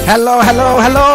Hello, hello, hello!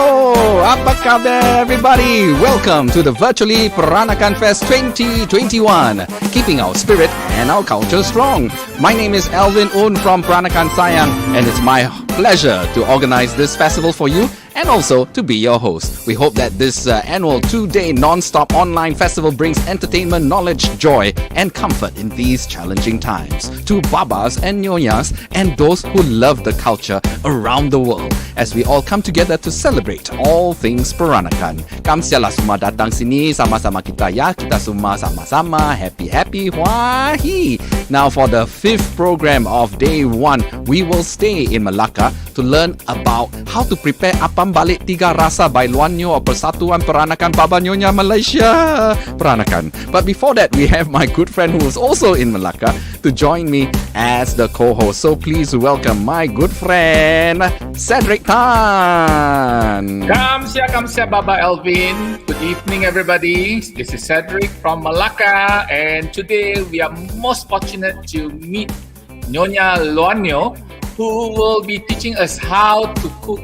Apa khabar everybody? Welcome to the virtually Peranakan Fest 2021, keeping our spirit and our culture strong. My name is Alvin Un from Peranakan Sayang, and it's my pleasure to organize this festival for you and also to be your host. We hope that this annual 2-day non-stop online festival brings entertainment, knowledge, joy, and comfort in these challenging times to babas and nyonyas and those who love the culture around the world as we all come together to celebrate all things Peranakan. Kamsialah semua datang sini sama-sama kita ya. Kita semua sama-sama happy wahi. Now for the 5th program of day 1, we will stay in Melaka to learn about how to prepare Apam Balik Tiga Rasa by Luan Neo of Persatuan Peranakan Baba Nyonya Malaysia. Peranakan. But before that, we have my good friend who is also in Melaka to join me as the co-host. So please welcome my good friend, Cedric Tan. Kamsia Baba Alvin. Good evening everybody. This is Cedric from Melaka, and today we are most fortunate to meet Nyonya Luan Neo, who will be teaching us how to cook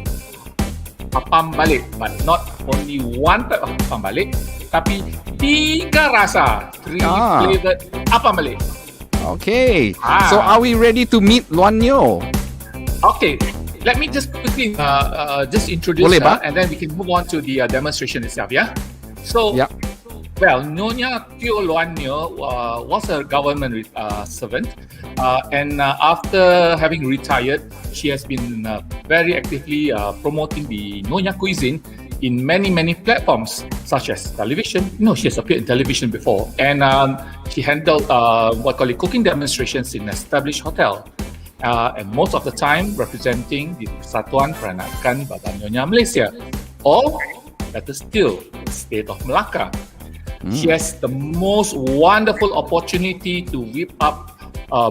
Apam Balik, but not only one type of Apam Balik, tapi 3 rasa, 3 flavored Apam Balik. Okay, so are we ready to meet Luan Neo? Okay, let me just quickly just introduce her, and then we can move on to the demonstration itself, yeah? So, well, Nyonya Teo Luan Neo was a government servant, and after having retired, she has been very actively promoting the Nyonya cuisine in many platforms, such as television. She has appeared in television before, and she handled what call it cooking demonstrations in established hotel, and most of the time representing the Persatuan Peranakan Baba Nyonya Malaysia, or better still, the state of Melaka. She has the most wonderful opportunity to whip up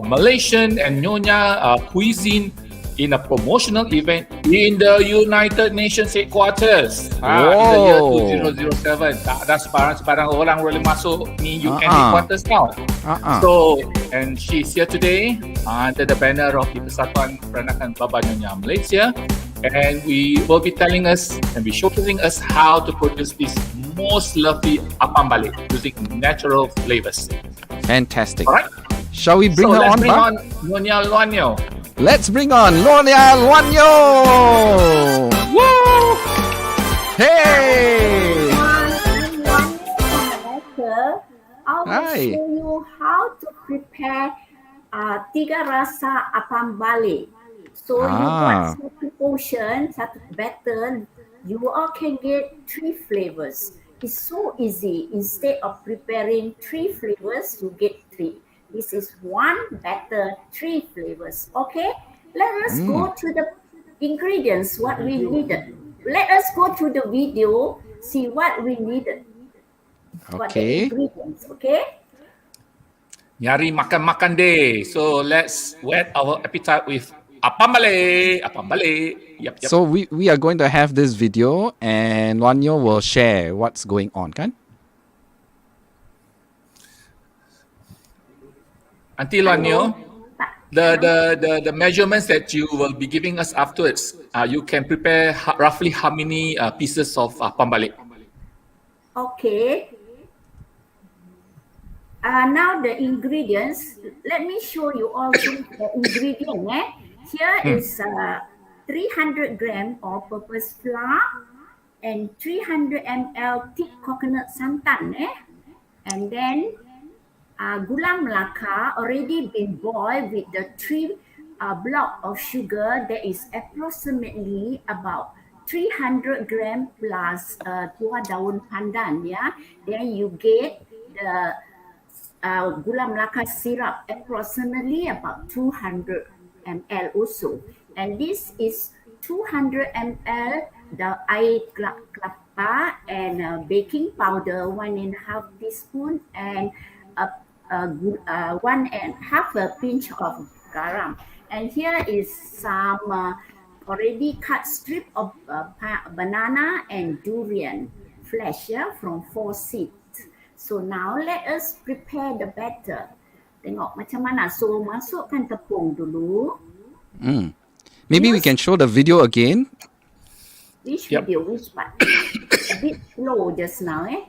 Malaysian and Nyonya cuisine in a promotional event in the United Nations headquarters in the year 2007. Tak ada sebarang orang boleh masuk ni UN headquarters now. So, and she's here today under the banner of the Persatuan Peranakan Baba Nyonya Malaysia, and we will be telling us and be showcasing us how to produce this most lovely Apam Balik using natural flavors. Fantastic. Alright. Shall we bring her on? Let's bring on Nyonya Luan Neo. Let's bring on Nyonya Luan Neo. Woo! Hey! I will show you how to prepare Tiga Rasa Apam Balik. So you got satu portion, satu batter, you all can get 3 flavors. It's so easy. Instead of preparing 3 flavors, you get 3. This is 1 batter, 3 flavors. Okay, let us go to the ingredients, what we needed. Let us go to the video, see what we needed. What the ingredients, okay? Nyari makan day. So let's whet our appetite with Apam Balik. Yep. So we are going to have this video, and Luan Neo will share what's going on, kan? Auntie Luan Neo, the measurements that you will be giving us afterwards, you can prepare roughly how many pieces of Apam Balik? Okay. Now the ingredients. Let me show you all the ingredients. Here is 300 gram all-purpose flour and 300 ml thick coconut santan. And then Gula Melaka already been boiled with the 3 block of sugar. That is approximately about 300 gram plus 2 daun pandan. Then you get the Gula Melaka syrup, approximately about 200 ml also. And this is 200 ml the air kelapa and baking powder, 1.5 teaspoon, and 1.5 pinch of garam. And here is some already cut strip of banana and durian flesh from 4 seeds. So now let us prepare the batter. Tengok macam mana. So masukkan tepung dulu. Maybe we can show the video again. Which video? Which part? A bit slow just now, eh?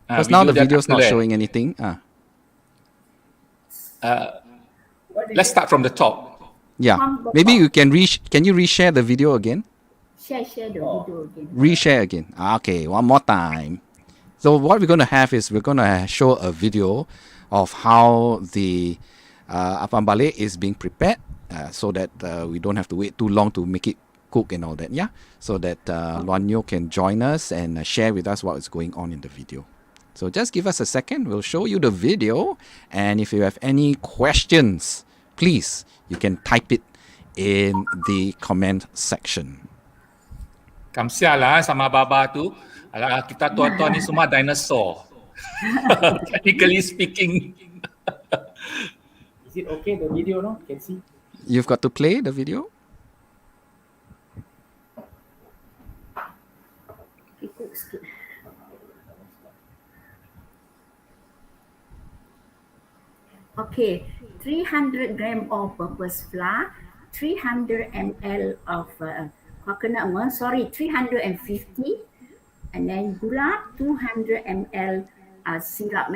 Because now the video is not showing anything. Let's start from the top. Yeah. Maybe you can can you reshare the video again? Share the video again. Reshare again. Okay, one more time. So what we're going to have is we're going to show a video of how the Apam Balik is being prepared so that we don't have to wait too long to make it cook and all that. Yeah. So that Luan Neo can join us and share with us what is going on in the video. So just give us a second. We'll show you the video. And if you have any questions, please, you can type it in the comment section. Kamsia lah sama Baba tu. Alah, kita tuan-tuan ni semua dinosaur. Technically speaking. Is it okay, the video, no? Can see? You've got to play the video? Okay, 300 gram of purpose flour, 300 ml of coconut milk, 350, and then gula, 200 ml syrup,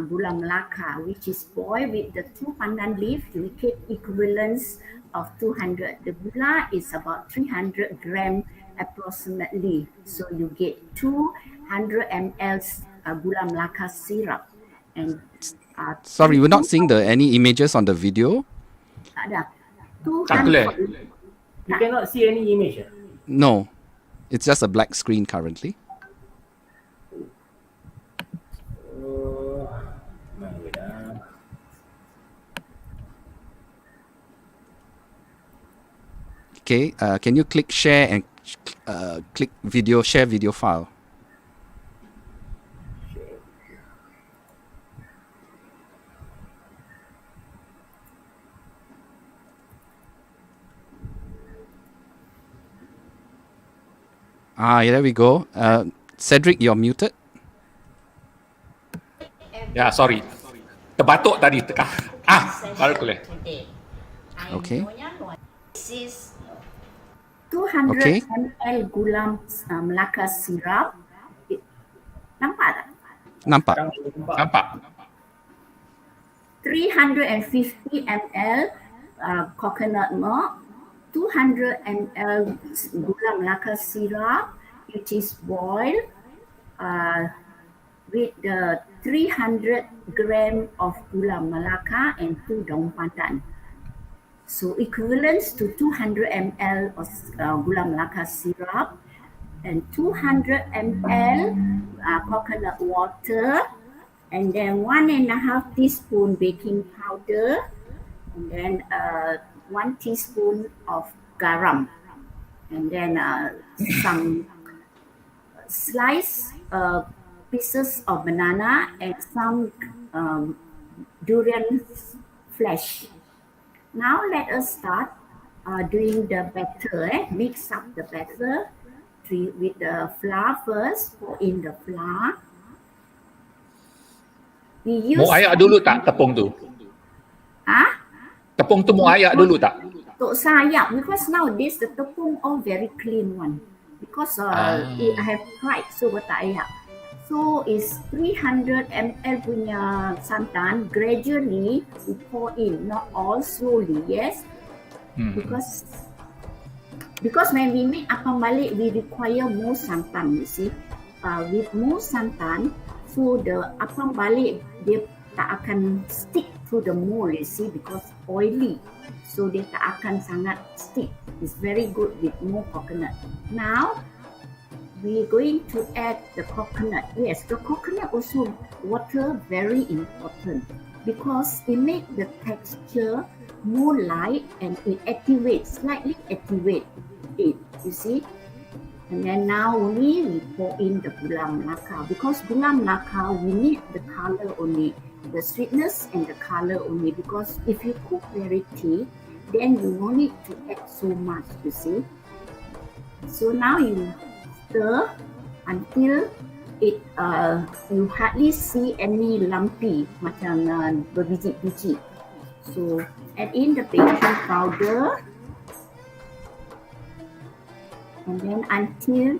Gula Melaka, which is boiled with the 2 pandan leaf, liquid equivalence of 200. The gula is about 300 gram approximately, so you get 200 ml Gula Melaka syrup. And sorry, we're not seeing any images on the video. Ada. You cannot see any image. No, it's just a black screen currently. Okay, can you click share and click video, share video file? There we go. Cedric, you're muted. Yeah, sorry. Terbatuk tadi tekah. Baru boleh. Okay. This is 200 ml Gula Melaka syrup. Nampak tak? Nampak. 350 ml coconut milk, 200 ml Gula Melaka syrup, which is boiled with the 300 gram of Gula Melaka and 2 daun pandan. So equivalence to 200 ml of Gula Melaka syrup and 200 ml coconut water, and then 1.5 teaspoon baking powder, and then 1 teaspoon of garam, and then some sliced pieces of banana and some durian flesh. Now let us start doing the batter. Mix up the batter with the flour first. Pour in the flour. Mau ayak dulu tak tepung tu? Tepung tu mau ayak dulu tak? Tak usah ayak, because nowadays the tepung all very clean one. Because I have tried, so tak ayak. So is 300 ml punya santan, gradually we pour in, not all, slowly, yes? Because when we make apam balik, we require more santan, you see. With more santan, so the apam balik, dia tak akan stick to the mold, you see, because oily. So dia tak akan sangat stick. It's very good with more coconut. Now, we're going to add the coconut. Yes, the coconut also, water very important because it makes the texture more light and it slightly activate it, you see. And then now we pour in the Gula Melaka, because Gula Melaka, we need the color only, the sweetness and the color only, because if you cook very thick, then you don't need to add so much, you see. So now you stir until it you hardly see any lumpy, macam berbiji-biji. So add in the baking powder. And then until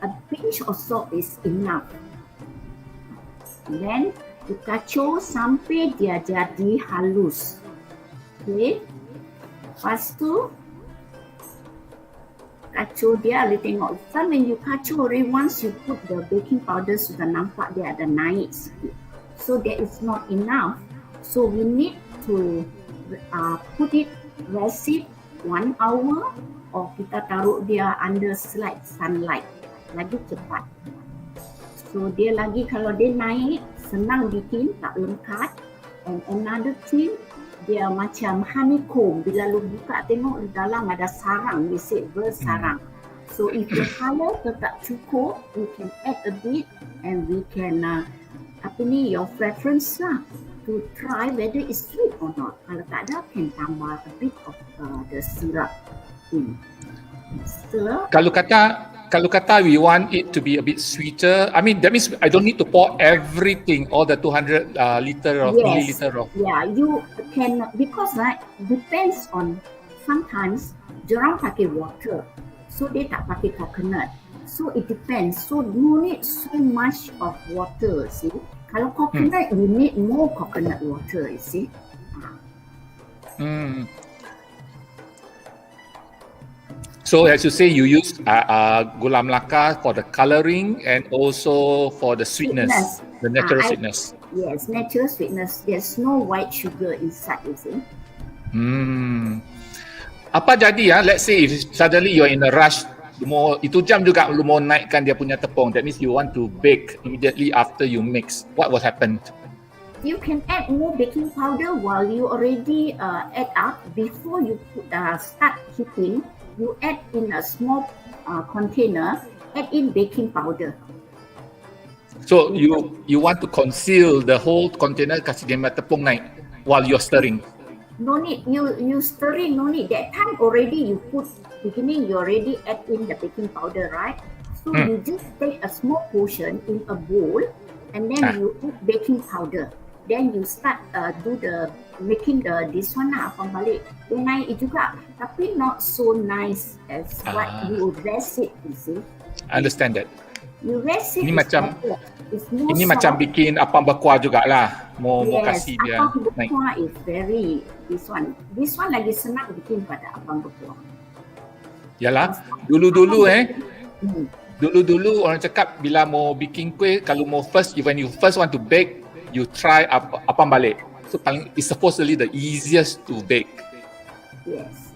a pinch of salt is enough. And then you kacau sampai dia jadi halus. Okay. Lepas tu kacau dia, boleh tengok. So when you kacau, once you put the baking powder, sudah nampak dia ada naik sikit. So that is not enough. So we need to put it, rest it 1 hour, or kita taruh dia under slight sunlight. Lagi cepat. So dia lagi, kalau dia naik, senang bikin, tak lengkat. And another thing, dia macam honeycomb. Bila lu buka, tengok di dalam ada sarang, we say bersarang. So if the color tetap cukup, we can add a bit and we can, your preference lah, to try whether it's sweet or not. Kalau tak ada, can tambah a bit of the syrup in. So, Kalau kata we want it to be a bit sweeter, I mean that means I don't need to pour everything, all the 200 liter of milliliter of. Yeah, you can, because depends on, sometimes dorang pakai water, so they tak pakai coconut. So it depends. So you need so much of water, see. Kalau coconut, you need more coconut water, you see. So as you say, you use Gula Melaka for the colouring and also for the sweetness. The natural sweetness. Yes, natural sweetness. There's no white sugar inside, you see. Apa jadi let's say if suddenly you're in a rush, itu jam juga lu mau naikkan dia punya tepung. That means you want to bake immediately after you mix. What will happen? You can add more baking powder while you already add up. Before you start heating, you add in a small container, add in baking powder. So you want to conceal the whole container, kasih dia tepung naik while you're stirring. No need, you stirring, no need. That time already you put, beginning you already add in the baking powder, right? So you just take a small portion in a bowl and then you put baking powder. Then you start making this one apam balik. Dia naik juga, tapi not so nice as what you rest it, you see. I understand that. You rest it. Ini macam bikin apam berkuah jugalah. Mau kasih dia apam berkuah is very, this one lagi senang bikin pada apam berkuah. Yalah, dulu-dulu dulu-dulu orang cakap bila mau bikin kuih, kalau mau when you first want to bake, you try apam balik. So it's supposedly the easiest to bake. Yes.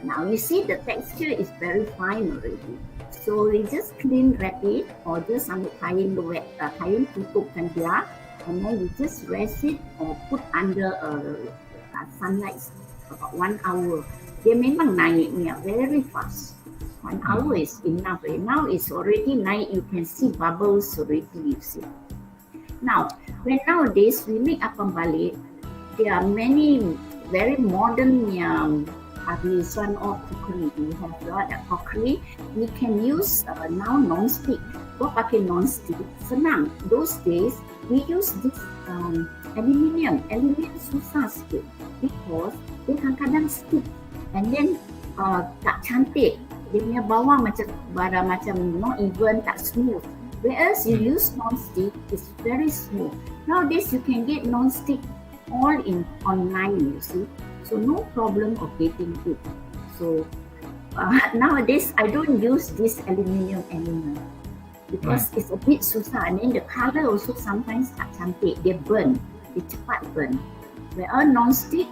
Now you see the texture is very fine already. So we just clean wrap it or just ambil kain tutupkan dia, and then we just rest it or put under sunlight about 1 hour. Dia memang naiknya very fast. 1 hour is enough. Now it's already naik. You can see bubbles already. You see. Now, when nowadays we make apam balik, there are many very modern one or cookery. We have a lot of cookery. We can use now non-stick. Kau pakai non-stick, senang. Those days we use this aluminium. Aluminium susah sikit because dia kadang-kadang stick and then tak cantik. Dia punya bawah macam not even, tak smooth. Whereas you use non-stick, it's very smooth. Nowadays you can get non-stick all in online, you see. So no problem of getting it. So nowadays I don't use this aluminium anymore because it's a bit susah, and then the color also sometimes tak cantik. Dia burn, dia cepat burn. Whereas non-stick,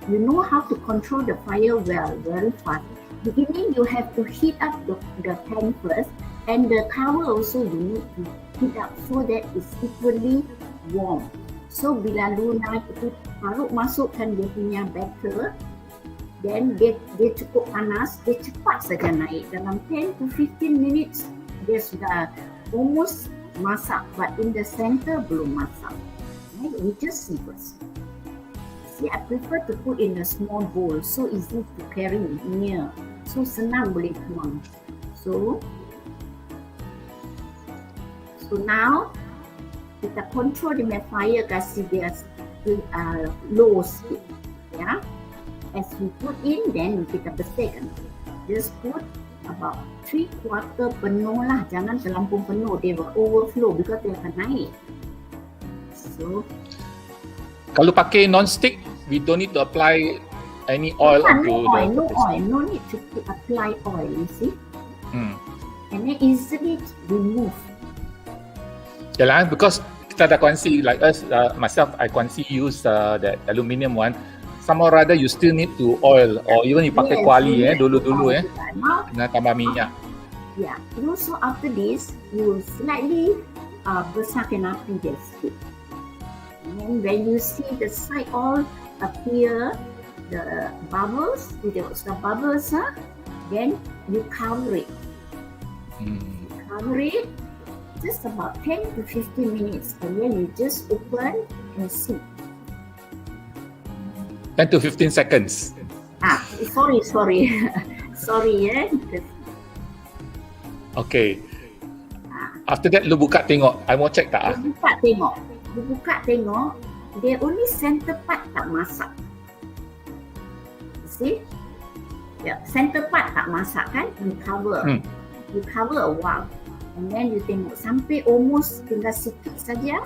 you know how to control the fire well, very fast. Beginning you have to heat up the pan first. And the cover also you need to heat up so that it's equally warm. So bila lu naik itu, taruh masukkan dia punya batter, then dia cukup panas, dia cepat saja naik. Dalam 10 to 15 minutes, dia sudah almost masak, but in the center belum masak. Right? We just see first. See, I prefer to put in a small bowl, so easy to carry near. So senang boleh tuang. So now kita control the fire, kasih dia low speed, ya. As we put in, then kita bersihkan. Just put about 3/4 penuh lah. Jangan terlampau penuh. They will overflow because they akan naik. So, kalau pakai non-stick, we don't need to apply any oil onto no need to apply oil, you see. And then easily remove. Yalah, because kita dah kongsi, like us, myself, I kongsi use that aluminium one. Somehow rather you still need to oil, or even you pakai kuali dulu-dulu kena tambah minyak. Yeah, and also after this, you slightly besarkan api dia sikit. And then when you see the side all appear, the bubbles, then you cover it. Cover it just about 10 to 15 minutes, and then you just open and see. 10 to 15 seconds. Sorry. Sorry, Okay. After that, lu buka tengok. I mau check tak? Lu buka tengok. Dia only center part tak masak. You see? Yeah, center part tak masak kan? You cover. You cover a while. And then you tengok sampai almost tinggal sikit saja.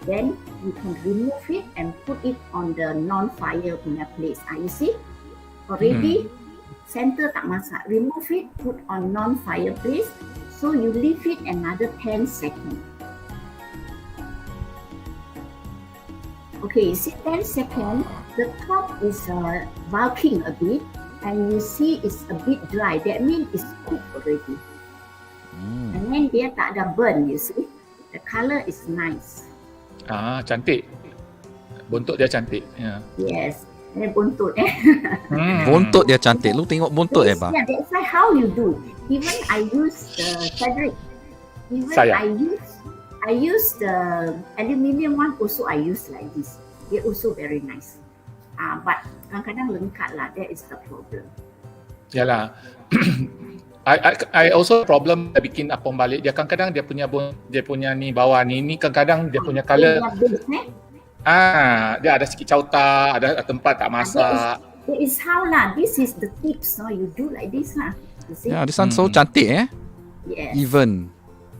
Then you can remove it and put it on the non-fire punya place. You see? Already center tak masak. Remove it, put on non-fire place. So you leave it another 10 seconds. Okay, you see 10 seconds, the top is bulking a bit, and you see it's a bit dry. That means it's cooked already. And then dia tak ada burn, you see. The color is nice. Cantik. Buntut dia cantik. Yeah. Yes. Buntut Buntut dia cantik. Lu tengok buntut ba? Yeah, that's like how you do. Even I use the fabric. I use the aluminium one also. I use like this. They're also very nice. But kadang-kadang lengkat lah. That is the problem. Yalah. I also problem bikin apam balik. Dia kadang-kadang dia punya ni bawah ni kadang-kadang dia punya color. Dia ada sikit cauta, ada tempat tak masak. That is how lah. This is the tips. So you do like this lah. You see? Yeah, this one so cantik Yes. Even.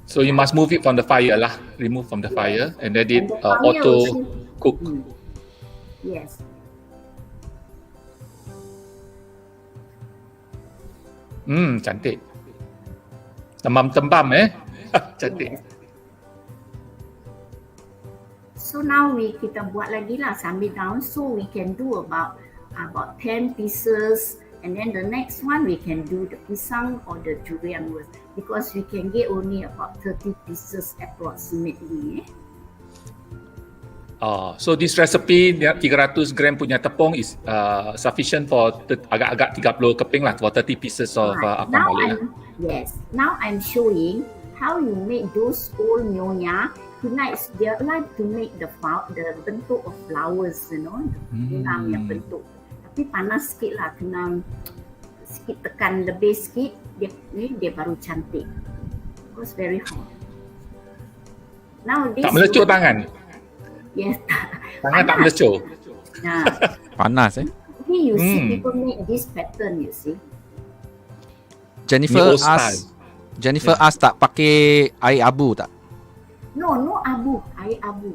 So you must move it from the fire lah. Remove from the fire and then it auto cook. Yes. Cantik. Tembam-tembam cantik. Yes. So now kita buat lagi lah sambil down. So we can do about 10 pieces, and then the next one we can do the pisang or the durian with, because we can get only about 30 pieces approximately. So this recipe 300 gram punya tepung is sufficient for agak-agak 30 keping lah for 30 pieces of apam balik lah. Yes. Now I'm showing how you make those old Nyonya. Tonight they like to make the bentuk of flowers, you know, bunga yang bentuk. Tapi panas sikit lah, kena sikit tekan lebih sikit, dia baru cantik. It was very hot. Now this. Tak melecur tangan. Yes. Tangan tak melecur. Panas Here you see people make this pattern, you see. Jennifer ask tak pakai air abu tak? No air abu.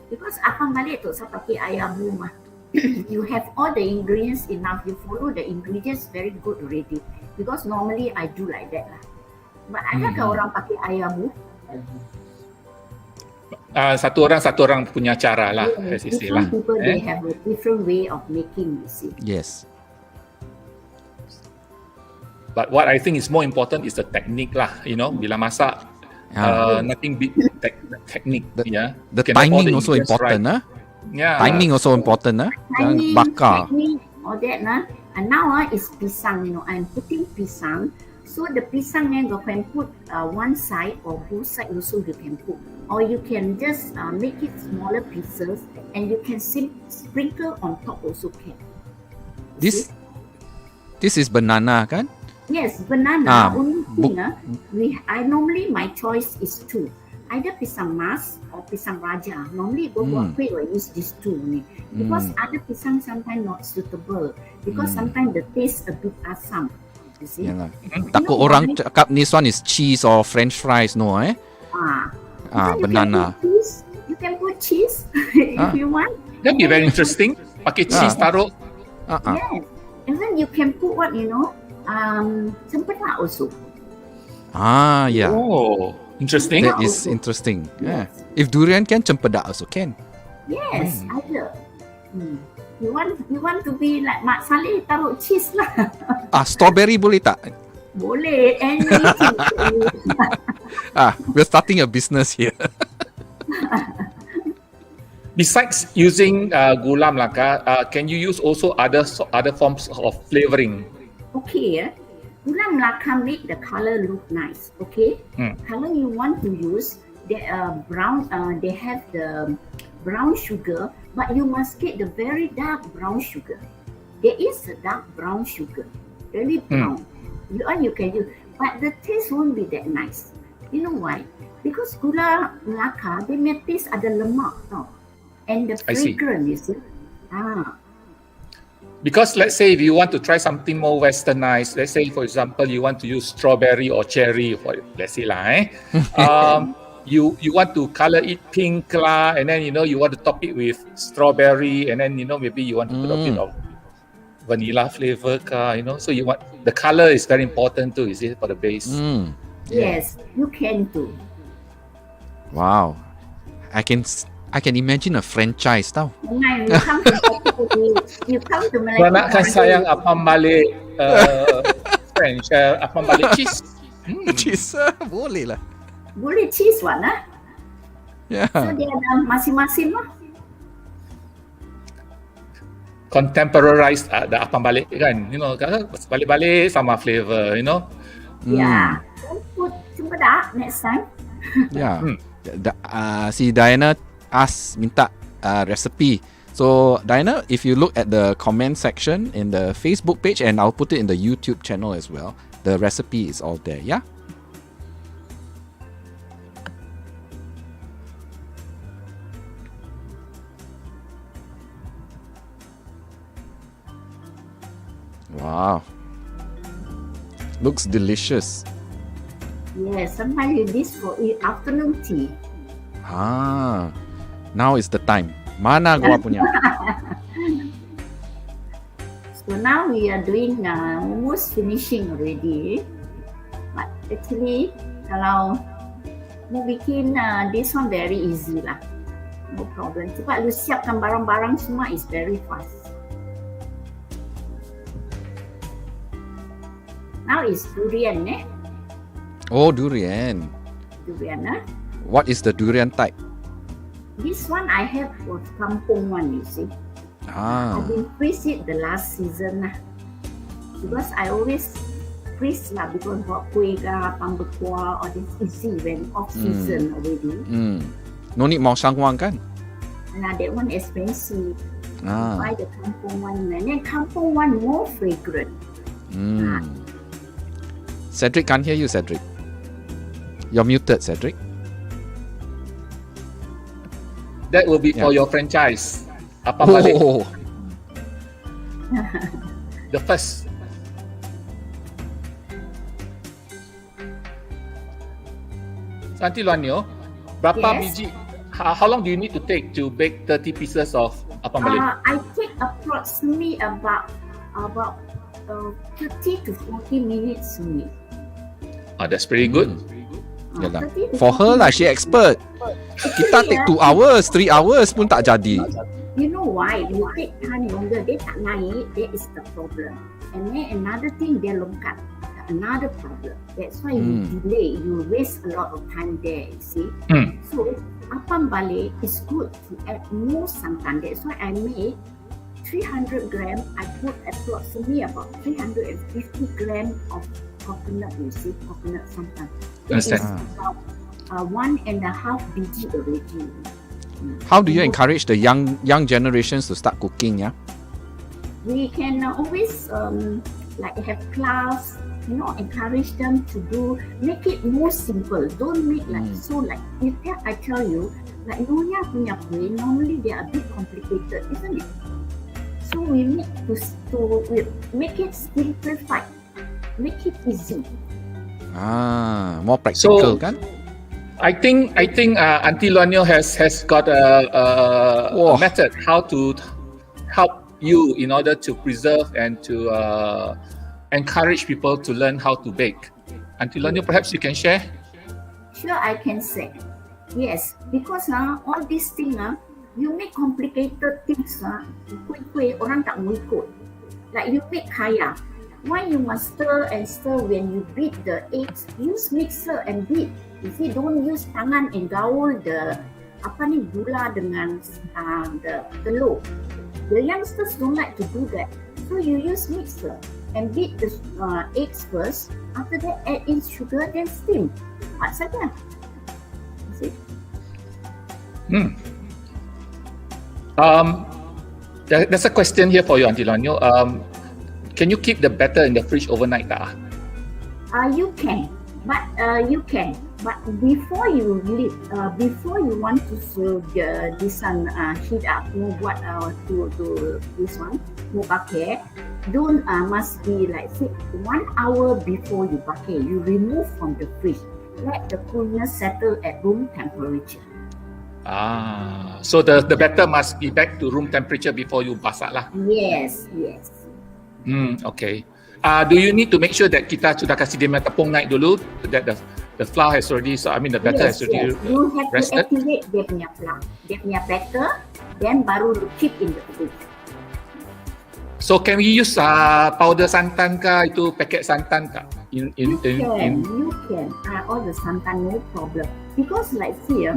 Because apam balik tu saya pakai air abu mah. You have all the ingredients enough. You follow the ingredients very good already. Because normally I do like that lah. But adakah orang pakai air abu? Satu orang punya cara lah. Different people they have a different way of making, you see. Yes. But what I think is more important is the technique lah. You know, bila masak, nothing beat technique. The timing also important, Timing also important, Jangan bakar. Timing, all that, And now is pisang. You know, I'm putting pisang. So the pisang you can put one side or both side also you can put, or you can just make it smaller pieces and you can sprinkle on top also can. This is banana kan? Yes, banana. Only thing, normally my choice is 2. either pisang mas or pisang raja. Normally go buat kuih will use these two ni. Because other pisang sometimes not suitable. Because sometimes the taste a bit asam. You see? Yalah. Takut orang cakap this one is cheese or French fries, no eh? Banana. You can put cheese if you want. That'd be very interesting. Pakai cheese taruh. Yes. And then you can put what cempedak also. Yeah. Oh, interesting. That is interesting. Yeah. If durian can, cempedak also can. Yes, ada. You want to be like Mak Saleh, taruh cheese lah. Strawberry boleh tak? Boleh, anything. We're starting a business here. Besides using Gula Melaka, can you use also other forms of flavoring? Okay, Gula Melaka make the color look nice. Okay, color you want to use they brown. They have the brown sugar, but you must get the very dark brown sugar. There is a dark brown sugar, really brown. You can use, but the taste won't be that nice. You know why? Because Gula Melaka, they may taste ada lemak tau. And the fragrance, you see. Because let's say if you want to try something more westernized, let's say for example you want to use strawberry or cherry, for let's say lah, you want to color it pink lah, and then you want to top it with strawberry, and then maybe you want to put a bit of vanilla flavor ka, so you want the color is very important too, is it, for the base? Yes, you can do. Wow, I can imagine a franchise tau. You come to Malaysia. Peranakan sayang Apam Balik French, Apam Balik cheese. Cheese, boleh lah. Boleh cheese one Yeah. So dia ada masing-masing lah. Contemporarized the Apam Balik kan, balik-balik sama flavor, Yeah. Don't put cempedak next time. Yeah. Si Diana minta recipe. So Diana, if you look at the comment section in the Facebook page, and I'll put it in the YouTube channel as well, the recipe is all there, yeah? Wow. Looks delicious. Yes, sometimes you this for afternoon tea. Now is the time. Mana gua punya? So now we are doing almost finishing already. But actually, kalau mau bikin this one very easy lah. No problem. Cepat lu siapkan barang-barang semua is very fast. Now is durian Oh, durian. Durian What is the durian type? This one I have for kampung one, you see. I've been freeze it the last season lah. Because I always freeze lah, because buat kuih ke, pambekua, or this easy when off season already. No need mau sang wang kan? That one expensive. Buy the kampung one, and then kampung one more fragrant. Cedric, can't hear you, Cedric. You're muted, Cedric. That will be for your franchise. Apam Balik. The first. Santi Luan Neo, berapa biji? How long do you need to take to bake 30 pieces of Apam Balik? I take approximately about 30 to 40 minutes only. That's pretty good. Yalah. For her lah, she expert. Kita take 2 hours, 3 hours pun tak jadi. You know why? You take time longer, dia tak naik, that is the problem. And then another thing, dia longkat. Another problem. That's why you delay, you waste a lot of time there, you see. So, Apam Balik is good to add more santan. That's why I made 300 gram, I put approximately about 350 gram of coconut, you see, coconut santan. It is about 1.5 biji already. How do you encourage the young generations to start cooking? Yeah, we can always like have class encourage them to make it more simple. Don't make I tell you, like Nyonya punya kuih, normally they are a bit complicated, isn't it? So we need to make it simplified, make it easy. More practical, kan? I think Auntie Luan Neo has got a method how to help you in order to preserve and to encourage people to learn how to bake. Auntie Luan Neo, perhaps you can share? Sure, I can say. Yes, because all these things, you make complicated things, kuih-kuih orang tak mau ikut. Like you make kaya. Why you must stir and stir when you beat the eggs? Use mixer and beat. You see, don't use tangan and gaul the gula dengan the telur. The youngsters don't like to do that. So you use mixer and beat the eggs first. After that, add in sugar, then steam. Cepat saja. See? There's a question here for you, Auntie Luan Neo. Can you keep the batter in the fridge overnight? You can. But before you want to serve this one heat up, buat to this one, mau pakai, don't must be like say 1 hour before you pakai. You remove from the fridge. Let the coolness settle at room temperature. So the batter must be back to room temperature before you masak lah. Yes. Okay. Do you need to make sure that kita sudah kasih dia tepung naik dulu, that the flour has already, the batter has already rested? You have rested? to activate dia punya flour, dia punya batter, then baru keep in the fridge. So can we use powder santan kah, itu paket santan kah? You can. All the santan, no problem. Because like here,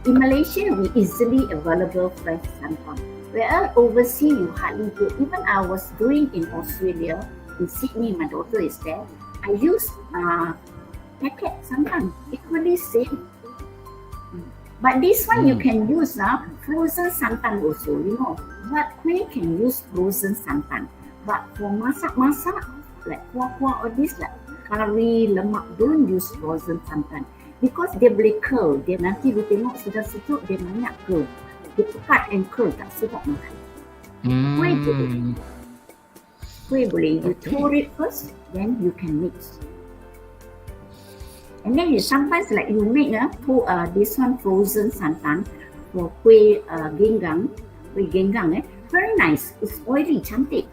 in Malaysia, we easily available fresh santan. Whereas overseas, you hardly get. Even I was doing in Australia, in Sydney, my daughter is there. I use packet santan, equally same. But this one you can use frozen santan also. What kuih can use frozen santan. But for masak-masak, like kuah-kuah or this like kari, lemak, don't use frozen santan. Because dia boleh curl. Dia nanti you tengok sudah sejuk, dia banyak curl. Dia pekat and curl, tak sedap makan. Kuih boleh. You pour it first, then you can mix. And then you sometimes like you make this one frozen santan for kuih genggang. Kuih genggang very nice. It's oily, cantik.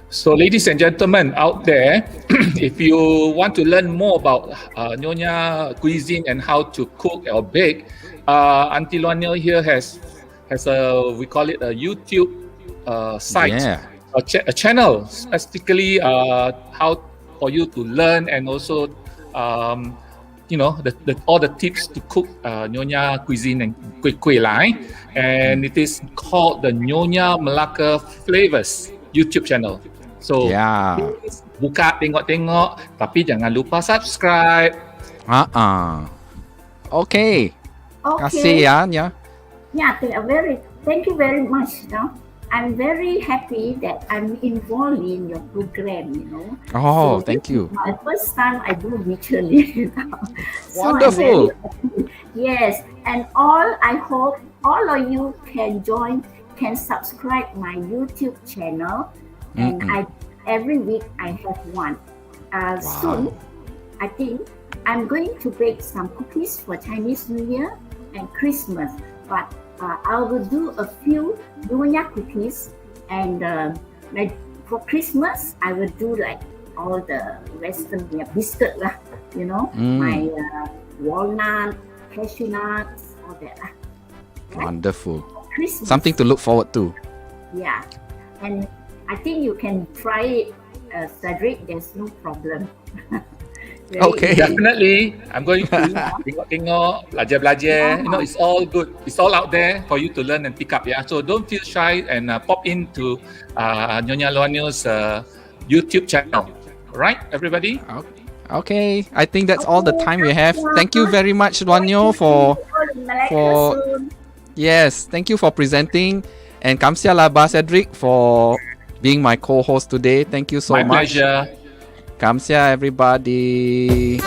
So ladies and gentlemen out there, if you want to learn more about Nyonya cuisine and how to cook or bake, Auntie Luan Neo here has a, we call it a YouTube site, a channel specifically how for you to learn and also all the tips to cook Nyonya cuisine and kuih line, and it is called the Nyonya Melaka Flavours YouTube channel. So buka tengok-tengok, tapi jangan lupa subscribe. Okay. Kasih ya. Thank you very much. I'm very happy that I'm involved in your program, Oh, so thank you. My first time I do virtually. Wonderful. Yes, and I hope all of you can subscribe my YouTube channel, and every week I have one. Soon, I think I'm going to bake some cookies for Chinese New Year and Christmas, but I will do a few Nyonya cookies, and for Christmas I will do like all the Western biscuit lah, my walnut, cashew nuts, all that lah. Wonderful. Christmas. Something to look forward to. Yeah, and I think you can try it, Cedric. There's no problem. Okay. Definitely, I'm going to tengok, belajar. It's all good. It's all out there for you to learn and pick up. Yeah. So don't feel shy and pop into Nyonya Luan Neo's YouTube channel. All right, everybody. Okay. I think that's all the time we have. Thank you very much, Luan Neo, for yes. Thank you for presenting, and kamsia lah, Cedric, for being my co-host today. Thank you so much. My pleasure. Kamsia, everybody.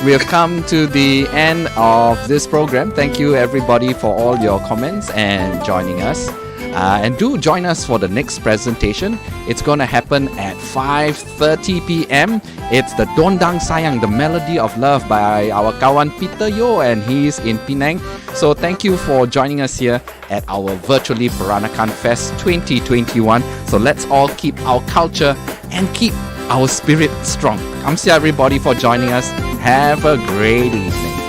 We've come to the end of this program. Thank you, everybody, for all your comments and joining us. And do join us for the next presentation. It's going to happen at 5:30 p.m. It's the Dondang Sayang, the Melody of Love by our kawan Peter Yo, and he's in Penang. So thank you for joining us here at our virtually Peranakan Fest 2021. So let's all keep our culture and keep our spirit strong. Kamsia, everybody, for joining us. Have a great evening.